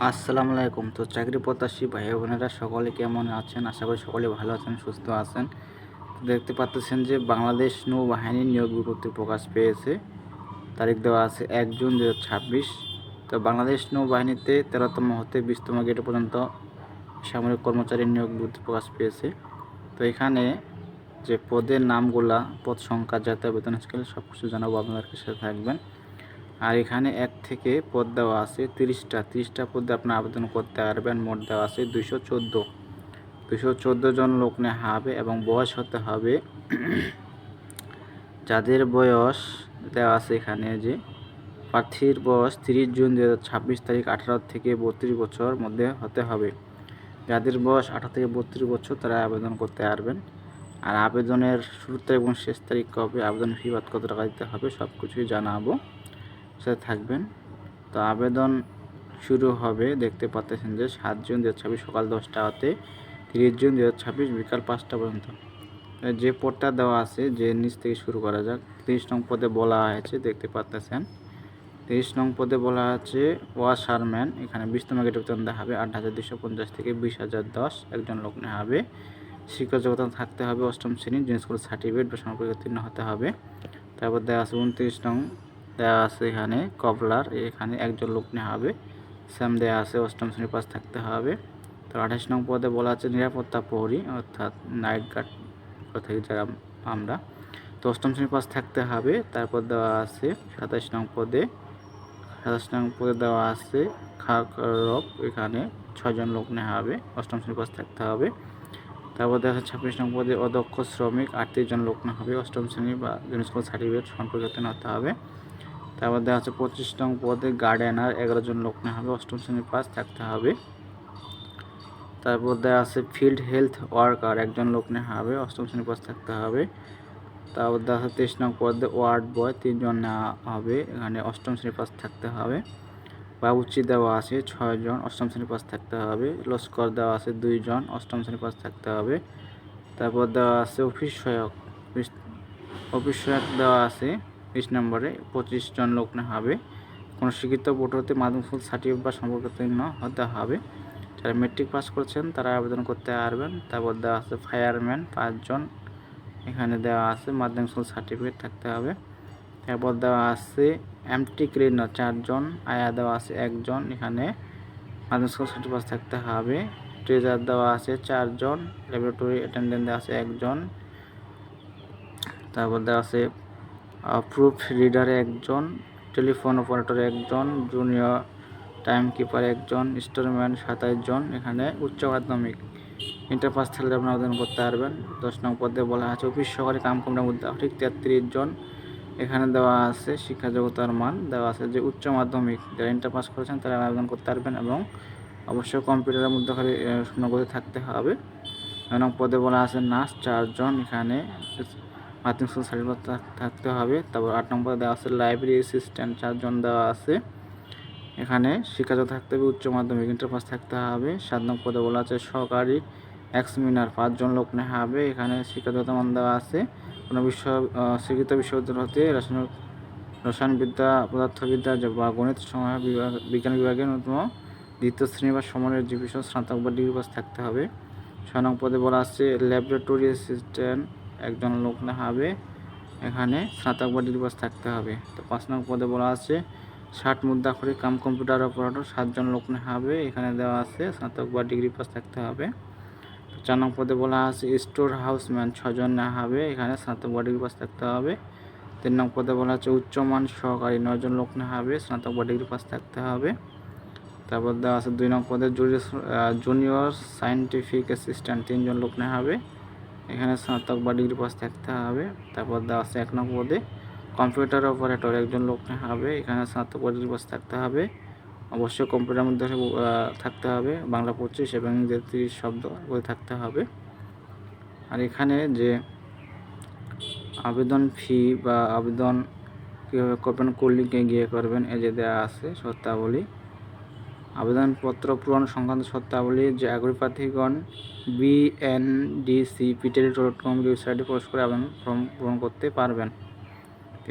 আসসালামু আলাইকুম। তো চাকরি প্রত্যাশী ভাই বোনেরা সকলে কেমন আছেন? আশা করি সকলে ভালো আছেন, সুস্থ আছেন। দেখতে পাচ্ছেন যে বাংলাদেশ নৌবাহিনীর নিয়োগ বিজ্ঞপ্তি প্রকাশ পেয়েছে। তারিখ দেওয়া আছে ১ জুন ২০২৬। তো বাংলাদেশ নৌবাহিনীতে ১৩তম হতে ২০তম গ্রেড পর্যন্ত সামরিক কর্মচারীর নিয়োগ বিজ্ঞপ্তি প্রকাশ পেয়েছে। তো এখানে যে পদের নামগুলা, পদ সংখ্যা, জাতীয় বেতন স্কেল সব কিছু জানাবো, আপনাদের সাথে থাকবেন। আর এখানে ১ থেকে পদ দেওয়া আছে ৩০টা পদে আপনি আবেদন করতে পারবেন। মোট দেওয়া আছে ২১৪ জন লোক নেওয়া হবে এবং বয়স হতে হবে যাদের বয়স দেওয়া আছে এখানে যে প্রার্থীর বয়স ৩০ জুন ২০২৬ তারিখ ১৮ থেকে ৩২ বছর মধ্যে হতে হবে। যাদের বয়স ১৮ থেকে ৩২ বছর তারা আবেদন করতে পারবেন। আর আবেদনের শুরু তারিখ এবং শেষ তারিখ কবে, আবেদন ফি বাদ কত টাকা দিতে হবে সব কিছুই জানাবো, সাথে থাকবেন। তো আবেদন শুরু হবে, দেখতে পাচ্ছেন যে ৭ জুন ২০২৬ সকাল ১০টা হতে ৩০ জুন ২০২৬ বিকাল ৫টা পর্যন্ত। যে পদটা দেওয়া আছে, যে নিচ থেকে শুরু করা যাক। ৩০ নং পদে বলা হয়েছে, দেখতে পাচ্ছেন ৩০ নং পদে বলা আছে ওয়াশারম্যান। এখানে ২০তম গ্রেড বেতন দেওয়া হবে ৮,২৫০ থেকে ২০,০১০ একজন লোক নেওয়া হবে। শিক্ষা যোগ্যতা থাকতে হবে অষ্টম শ্রেণী, জুনিয়র স্কুল সার্টিফিকেট বা সমপরীক্ষায় উত্তীর্ণ হতে হবে। তারপর দেওয়া আছে ২৯ নং দেওয়া আছে এখানে কবলার, এখানে একজন লোক নেওয়া হবে। স্যাম দেওয়া আছে অষ্টম শ্রেণী পাস থাকতে হবে। তো ২৮ নং পদে বলা আছে নিরাপত্তা প্রহরী, অর্থাৎ নাইট গার্ড থেকে যারা আমরা, তো অষ্টম শ্রেণী পাস থাকতে হবে। তারপর দেওয়া আছে ২৭ নং পদে দেওয়া আছে খাকরক, এখানে ৬ জন লোক নেওয়া হবে, অষ্টম শ্রেণী পাস থাকতে হবে। তারপর দেখা যাচ্ছে ২৬ নং পদে অদক্ষ শ্রমিক ৩৮ জন লোক নেওয়া হবে, অষ্টম শ্রেণী বা জুনিয়র স্কুল সার্টিফিকেট সম্পর্কিত হতে হবে। তারপর দেখা যাচ্ছে ২৫ নং পদে গার্ডেনার ১১ জন লোক নেওয়া হবে, অষ্টম শ্রেণী পাস থাকতে হবে। তারপর দেওয়া আছে ফিল্ড হেলথ ওয়ার্কার, একজন লোক নেওয়া হবে, অষ্টম শ্রেণী পাস থাকতে হবে। তারপর দেখা যাচ্ছে ২৩ নং পদে ওয়ার্ড বয় ৩ জন নেওয়া হবে, এখানে অষ্টম শ্রেণী পাস থাকতে হবে। বাবুর্চি দেওয়া আছে ৬ জন, অষ্টম শ্রেণী পাস থাকতে হবে। লস্কর দেওয়া আছে ২ জন, অষ্টম শ্রেণী পাস থাকতে হবে। তারপর দেওয়া আছে অফিস সহায়ক দেওয়া আছে ২০ নম্বরে ২৫ জন লোক নেওয়া হবে। কোনো শিক্ষিত বোর্ড হতে মাধ্যমিক স্কুল সার্টিফিকেট বা সম্পর্কিত হতে হবে। যারা মেট্রিক পাস করছেন তারা আবেদন করতে পারবেন। তারপর দেওয়া আছে ফায়ারম্যান ৫ জন, এখানে দেওয়া আছে মাধ্যমিক স্কুল সার্টিফিকেট থাকতে হবে। তারপর দেওয়া আছে এমটি ক্লিনার ৪ জন, আয়া দেওয়া আছে ১ জন, এখানে মাধ্যমিক স্কুল সার্টিফিকেট পাস থাকতে হবে। ট্রেজার দেওয়া আছে ৪ জন, ল্যাবরেটরি অ্যাটেন্ডেন্ট দেওয়া আছে ১ জন। তারপর দেওয়া আছে প্রুফ রিডার ১ জন, টেলিফোন অপারেটর ১ জন, জুনিয়র টাইম কিপার ১ জন, স্টোরম্যান ২৭ জন, এখানে উচ্চ মাধ্যমিক ইন্টার পাস থাকলে আপনি আবেদন করতে পারবেন। ১০ নং পদে বলা আছে অফিস সহকারী কাম কম্পিউটার মধ্যে ঠিক ৩৩ জন, এখানে দেওয়া আছে শিক্ষা যোগ্যতার মান দেওয়া আছে যে উচ্চ মাধ্যমিক যারা ইন্টার পাস করেছেন তারা আবেদন করতে পারবেন এবং অবশ্যই কম্পিউটারের মধ্যে খালি নগদে থাকতে হবে। ৯ নং পদে বলা আছে নার্স ৪ জন, এখানে মাধ্যমিক স্কুল সার্টিফিকেট থাকতে হবে। তারপর ৮ নম্বরে দেওয়া আছে লাইব্রেরি অ্যাসিস্ট্যান্ট ৪ জন দেওয়া আছে, এখানে শিক্ষাযোগ্য থাকতে হবে উচ্চ মাধ্যমিক ইন্টার পাস থাকতে হবে। ৭ নং পদে বলা আছে সহকারী এক্সামিনার ৫ জন লোক নেওয়া হবে, এখানে শিক্ষাযোগ্যতা মান দেওয়া আছে কোনো স্বীকৃত বিশ্ববিদ্যালয় হতে রসায়নবিদ্যা, পদার্থবিদ্যা বা গণিত বিজ্ঞান বিভাগের ন্যূনতম দ্বিতীয় শ্রেণী বা সমমানের ডিভিশন স্নাতক বা ডিগ্রি পাস থাকতে হবে। ৬ নং পদে বলা আছে ল্যাবরেটরি অ্যাসিস্ট্যান্ট ১ জন লোক নেওয়া হবে, এখানে স্নাতক বা ডিগ্রি পাস থাকতে হবে। তো ৫ নং পদে বলা আছে ৬০ মুদ্রাক্ষরিক কাম কম্পিউটার অপারেটর ৭ জন লোক নেওয়া হবে, এখানে দেওয়া আছে স্নাতক বা ডিগ্রি পাস থাকতে হবে। ৪ নং পদে বলা আছে স্টোর হাউসম্যান ৬ জন নেওয়া হবে, এখানে স্নাতক বা ডিগ্রি পাস থাকতে হবে। ৩ নং পদে বলা আছে উচ্চমান সহকারী ৯ জন লোক নেওয়া হবে, স্নাতক বা ডিগ্রি পাস থাকতে হবে। তারপর দেওয়া আছে ২ নং পদে জুনিয়র সায়েন্টিফিক অ্যাসিস্ট্যান্ট ৩ জন লোক নেওয়া হবে, এখানে স্নাতক বা ডিগ্রি পাস থাকতে হবে। তারপর দেওয়া আছে ১ নং পদে কম্পিউটার অপারেটর ১ জন লোক নেওয়া হবে, এখানে স্নাতক বা ডিগ্রি পাস থাকতে হবে। অবশ্যই কম্পিউটারের মধ্যে থাকতে হবে, বাংলা ২৫ এবং ইংরেজি ৩০ শব্দ বলে থাকতে হবে। আর এখানে যে আবেদন ফি বা আবেদন কীভাবে করবেন কোন লিঙ্কে গিয়ে করবেন এই যে দেওয়া আছে শর্তাবলী। আবেদনপত্র পূরণ সংক্রান্ত শর্তাবলী যে আগ্রহী প্রার্থীগণ bndcptele.com ওয়েবসাইটে প্রবেশ করে আবেদন ফর্ম পূরণ করতে পারবেন।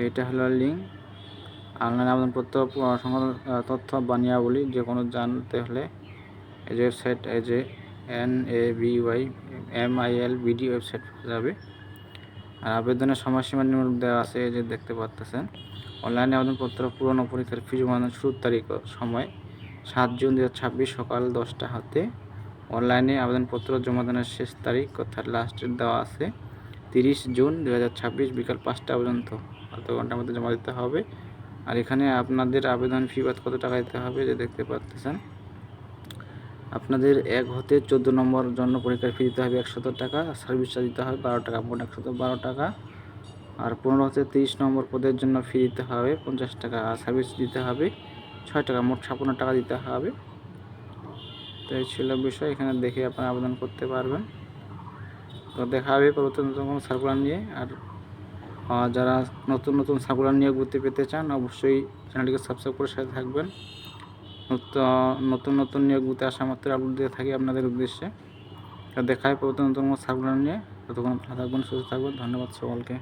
এটা হলো লিঙ্ক। অনলাইন আবেদনপত্র সংক্রান্ত তথ্য বানিয়াবলী যে কোনো জানতে হলে এই যে ওয়েবসাইট, এই যে NABYMILBD ওয়েবসাইট যাবে। আর আবেদনের সময়সীমা নিম্ন দেওয়া আছে, এই যে দেখতে পাচ্ছেন। অনলাইনে আবেদনপত্র পূরণ ও পরীক্ষার ফি জমানোর শুরুর তারিখ ও সময় 7 জুন 2026 সকাল 10টা হতে। অনলাইনে আবেদনপত্র জমাদানের শেষ তারিখ অর্থাৎ লাস্ট ডেট দেওয়া আছে 30 জুন 2026 বিকাল 5টা পর্যন্ত, অর্ধ ঘন্টার মধ্যে জমা দিতে হবে। আর এখানে আপনাদের আবেদন ফি বাদ কত টাকা দিতে হবে যে দেখতে পাচ্ছেন। আপনাদের 1 হতে 14 নম্বর জন্য পরীক্ষার ফি দিতে হবে 117 টাকা, সার্ভিস চার্জ দিতে হবে 12 টাকা, মোট 112 টাকা। আর 15 হতে 30 নম্বর পদের জন্য ফি দিতে হবে 50 টাকা, আর সার্ভিস দিতে হবে 6 টাকা, মোট 56 টাকা দিতে হবে। তো এই ছিল বিষয়, এখানে দেখে আপনারা আবেদন করতে পারবেন। তো দেখা হবে পরবর্তী নতুন কোনো সার্কুলার নিয়ে। আর যারা নতুন নতুন সার্কুলার নিয়োগ বৃত্তি পেতে চান অবশ্যই চ্যানেলটিকে সাবস্ক্রাইব করে সাথে থাকবেন। নতুন নতুন নিয়োগ বৃত্তি আসা মাত্র আপলোড দিয়ে থাকি আপনাদের উদ্দেশ্যে। তো দেখা হয় পরবর্তী নতুন কোনো সার্কুলার নিয়ে। ততক্ষণ ভালো থাকবেন, সুস্থ থাকবেন। ধন্যবাদ সকলকে।